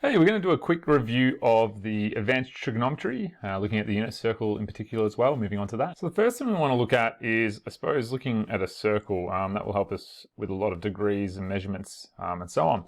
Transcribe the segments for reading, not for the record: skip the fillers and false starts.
Hey, we're going to do a quick review of the advanced trigonometry, looking at the unit circle in particular as well, moving on to that. So the first thing we want to look at is, I suppose, looking at a circle. That will help us with a lot of degrees and measurements and so on.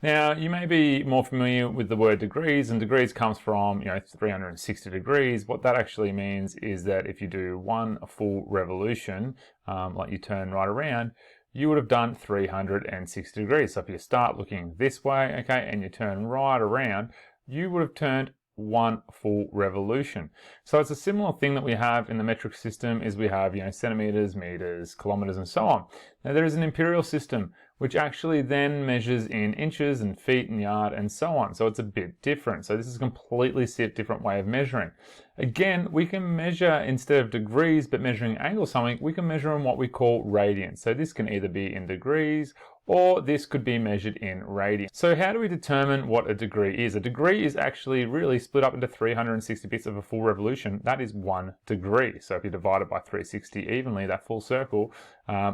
Now, you may be more familiar with the word degrees, and degrees comes from, 360 degrees. What that actually means is that if you do one full revolution, like you turn right around, you would have done 360 degrees. So if you start looking this way, okay, and you turn right around, you would have turned one full revolution. So it's a similar thing that we have in the metric system is we have, centimeters, meters, kilometers, and so on. Now there is an imperial system, which actually then measures in inches and feet and yard and so on. So it's a bit different. So this is a completely different way of measuring. Again, we can measure, instead of degrees, but measuring angles something, we can measure in what we call radians. So this can either be in degrees or this could be measured in radians. So how do we determine what a degree is? A degree is actually really split up into 360 bits of a full revolution. That is 1 degree. So if you divide it by 360 evenly, that full circle,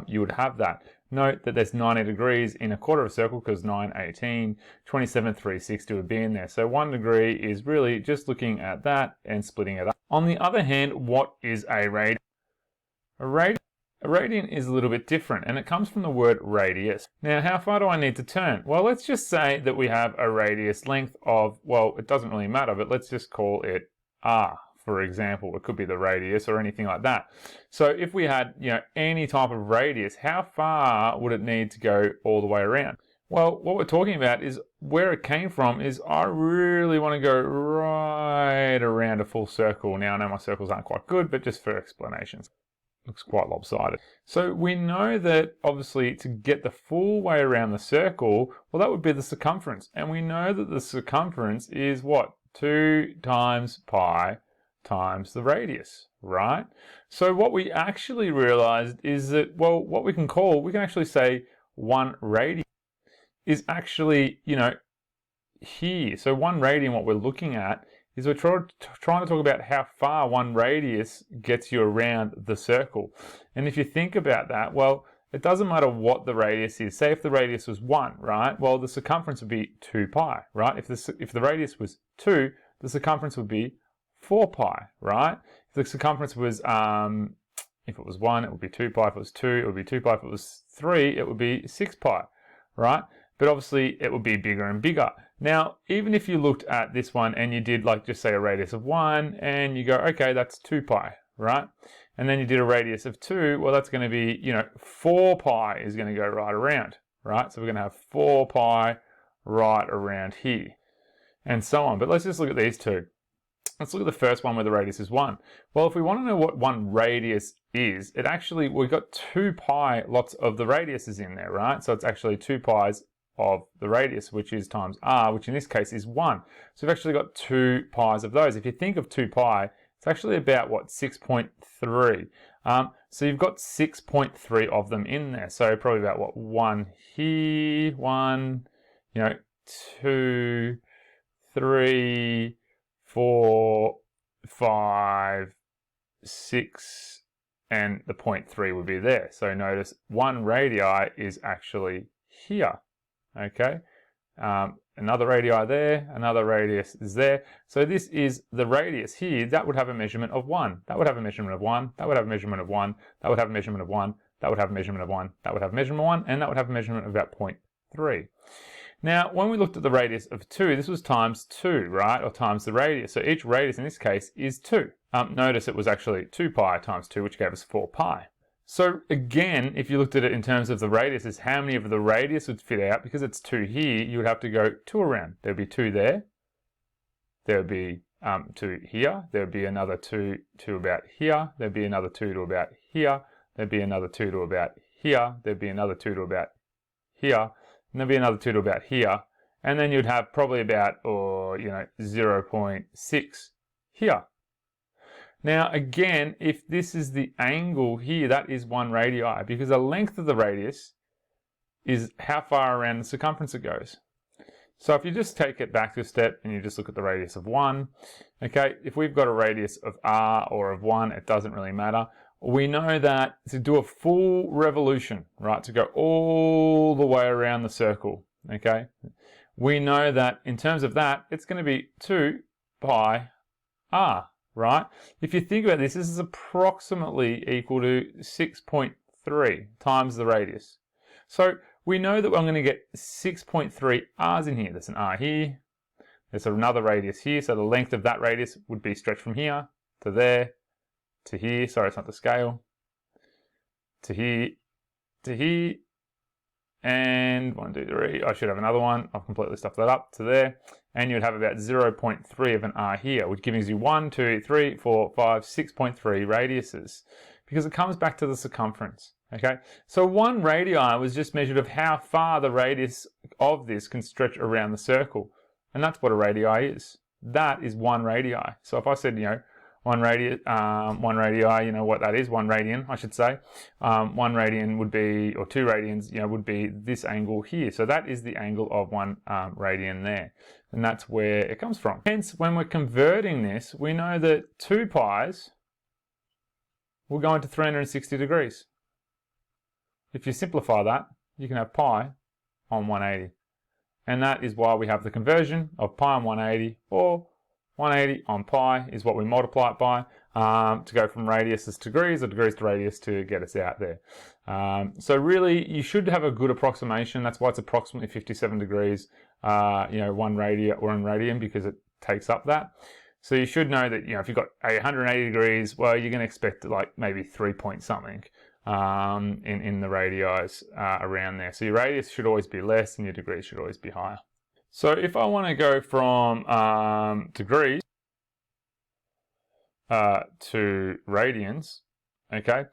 you would have that. Note that there's 90 degrees in a quarter of a circle because 9, 18, 27, 360 would be in there. So 1 degree is really just looking at that and splitting it up. On the other hand, what is a radian? A radian is a little bit different, and it comes from the word radius. Now, how far do I need to turn? Well, let's just say that we have a radius length of, well, it doesn't really matter, but let's just call it r, for example. It could be the radius or anything like that. So if we had, any type of radius, how far would it need to go all the way around? Well, what we're talking about is where it came from is I really want to go right around a full circle. Now, I know my circles aren't quite good, but just for explanations. Looks quite lopsided. So we know that obviously to get the full way around the circle, well, that would be the circumference. And we know that the circumference is what? 2 times pi times the radius, right? So what we actually realized is that, well, what we can actually say 1 radian is actually, here. So 1 radian, what we're looking at is we're trying to talk about how far 1 radius gets you around the circle. And if you think about that, well, it doesn't matter what the radius is. Say if the radius was 1, right? Well, the circumference would be 2 pi, right? If the radius was 2, the circumference would be 4 pi, right? If the circumference was, if it was 1, it would be 2 pi. If it was 2, it would be 2 pi. If it was 3, it would be 6 pi, right? But obviously it would be bigger and bigger. Now, even if you looked at this one and you did just say a radius of 1 and you go, okay, that's 2 pi, right? And then you did a radius of 2, well, that's going to be, 4 pi is going to go right around, right? So we're going to have 4 pi right around here and so on. But let's just look at these two. Let's look at the first one where the radius is 1. Well, if we want to know what 1 radius is, we've got 2 pi lots of the radiuses in there, right? So it's actually 2 pi's of the radius, which is times r, which in this case is 1. So we've actually got 2 pi's of those. If you think of 2 pi, it's actually about, 6.3. So you've got 6.3 of them in there. So probably about, 1 here, 1, 2, 3, 4, 5, 6, and the 0.3 would be there. So notice 1 radii is actually here. Okay, another radii there, another radius is there. So this is the radius here. That would have a measurement of 1. That would have a measurement of 1. That would have a measurement of 1. That would have a measurement of 1. That would have a measurement of 1. That would have a measurement of 1. And that would have a measurement of about 0.3. Now, when we looked at the radius of 2, this was times 2, right? Or times the radius. So each radius in this case is 2. Notice it was actually 2 pi times 2, which gave us 4 pi. So again, if you looked at it in terms of the radiuses, how many of the radius would fit out? Because it's 2 here, you would have to go 2 around. There'd be 2 there. There would be 2 here. There would be another 2 to about here. There'd be another 2 to about here. There'd be another 2 to about here. There'd be another 2 to about here. And there'd be another 2 to about here. And then you'd have probably about, 0.6 here. Now, again, if this is the angle here, that is 1 radii, because the length of the radius is how far around the circumference it goes. So if you just take it back to a step and you just look at the radius of 1, okay, if we've got a radius of r or of 1, it doesn't really matter. We know that to do a full revolution, right, to go all the way around the circle, okay, we know that in terms of that, it's going to be 2 pi r, right? If you think about this, this is approximately equal to 6.3 times the radius. So we know that I'm going to get 6.3 r's in here. There's an r here. There's another radius here. So the length of that radius would be stretched from here to there to here. Sorry, it's not the scale. To here, to here, and 1, 2, 3. I should have another one. I've completely stuffed that up to there. And you'd have about 0.3 of an r here, which gives you 1, 2, 3, 4, 5, 6.3 radiuses, because it comes back to the circumference. Okay, so 1 radii was just measured of how far the radius of this can stretch around the circle, and that's what a radii is. That is 1 radii. So if I said, you know, 1 radii, you know what that is, 1 radian, I should say. 1 radian would be, or 2 radians, you know, would be this angle here. So that is the angle of 1 radian there. And that's where it comes from. Hence, when we're converting this, we know that 2 pi's will go into 360 degrees. If you simplify that, you can have pi on 180. And that is why we have the conversion of pi on 180, or 180 on pi is what we multiply it by to go from radiuses to degrees, or degrees to radius to get us out there. So really, you should have a good approximation. That's why it's approximately 57 degrees, you know, 1 radian, because it takes up that. So you should know that, you know, if you've got 180 degrees, well, you're going to expect like maybe 3 point something in the radii around there. So your radius should always be less and your degrees should always be higher. So if I want to go from degrees to radians, okay,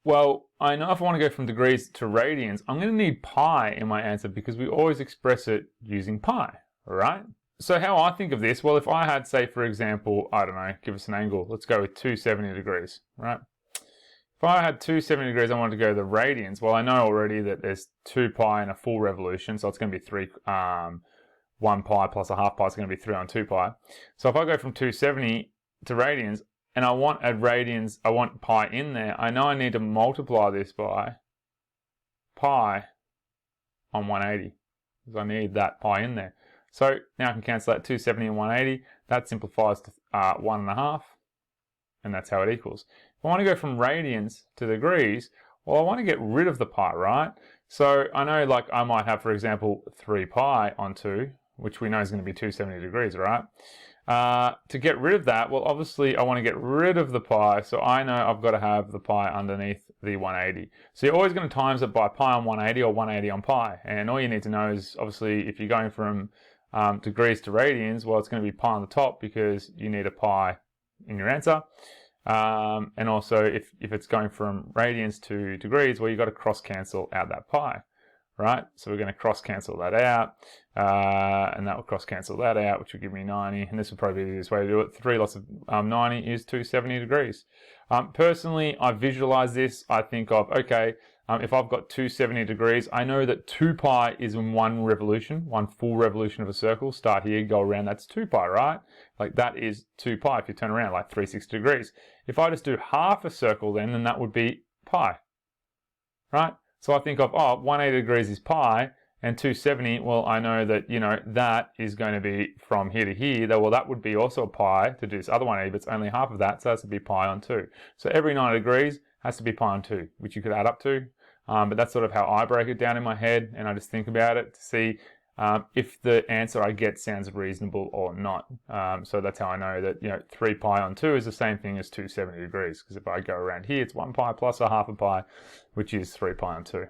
well, I know if I want to go from degrees to radians, I'm going to need pi in my answer because we always express it using pi, right? So how I think of this, well, if I had, say, for example, I don't know, give us an angle. Let's go with 270 degrees, right? If I had 270 degrees, I wanted to go to the radians. Well, I know already that there's 2 pi in a full revolution, so it's going to be 1 pi plus a half pi is going to be 3 on 2 pi. So if I go from 270 to radians, and I want I want pi in there, I know I need to multiply this by pi on 180, because I need that pi in there. So now I can cancel that 270 and 180. That simplifies to 1.5, and that's how it equals. If I want to go from radians to degrees, well, I want to get rid of the pi, right? So I know, like, I might have, for example, 3 pi on 2, which we know is going to be 270 degrees, right? To get rid of that, well, obviously I want to get rid of the pi, so I know I've got to have the pi underneath the 180. So you're always going to times it by pi on 180 or 180 on pi, and all you need to know is, obviously, if you're going from degrees to radians, well, it's going to be pi on the top because you need a pi in your answer. And also, if it's going from radians to degrees, well, you've got to cross cancel out that pi, right? So we're going to cross cancel that out, and that will cross cancel that out, which will give me 90. And this will probably be the easiest way to do it. 3 lots of 90 is 270 degrees. Personally, I visualize this. I think of, okay, if I've got 270 degrees, I know that 2 pi is in 1 revolution, 1 full revolution of a circle. Start here, go around, that's 2 pi, right? Like, that is 2 pi if you turn around, like 360 degrees. If I just do half a circle then that would be pi, right? So I think of, 180 degrees is pi, and 270, well, I know that, you know, that is going to be from here to here. Well, that would be also pi to do this other 180, but it's only half of that, so that's to be pi on 2. So every 90 degrees has to be pi on 2, which you could add up to. But that's sort of how I break it down in my head, and I just think about it to see if the answer I get sounds reasonable or not. So that's how I know that, you know, 3 pi on 2 is the same thing as 270 degrees, because if I go around here, it's 1 pi plus a half a pi, which is 3 pi on 2.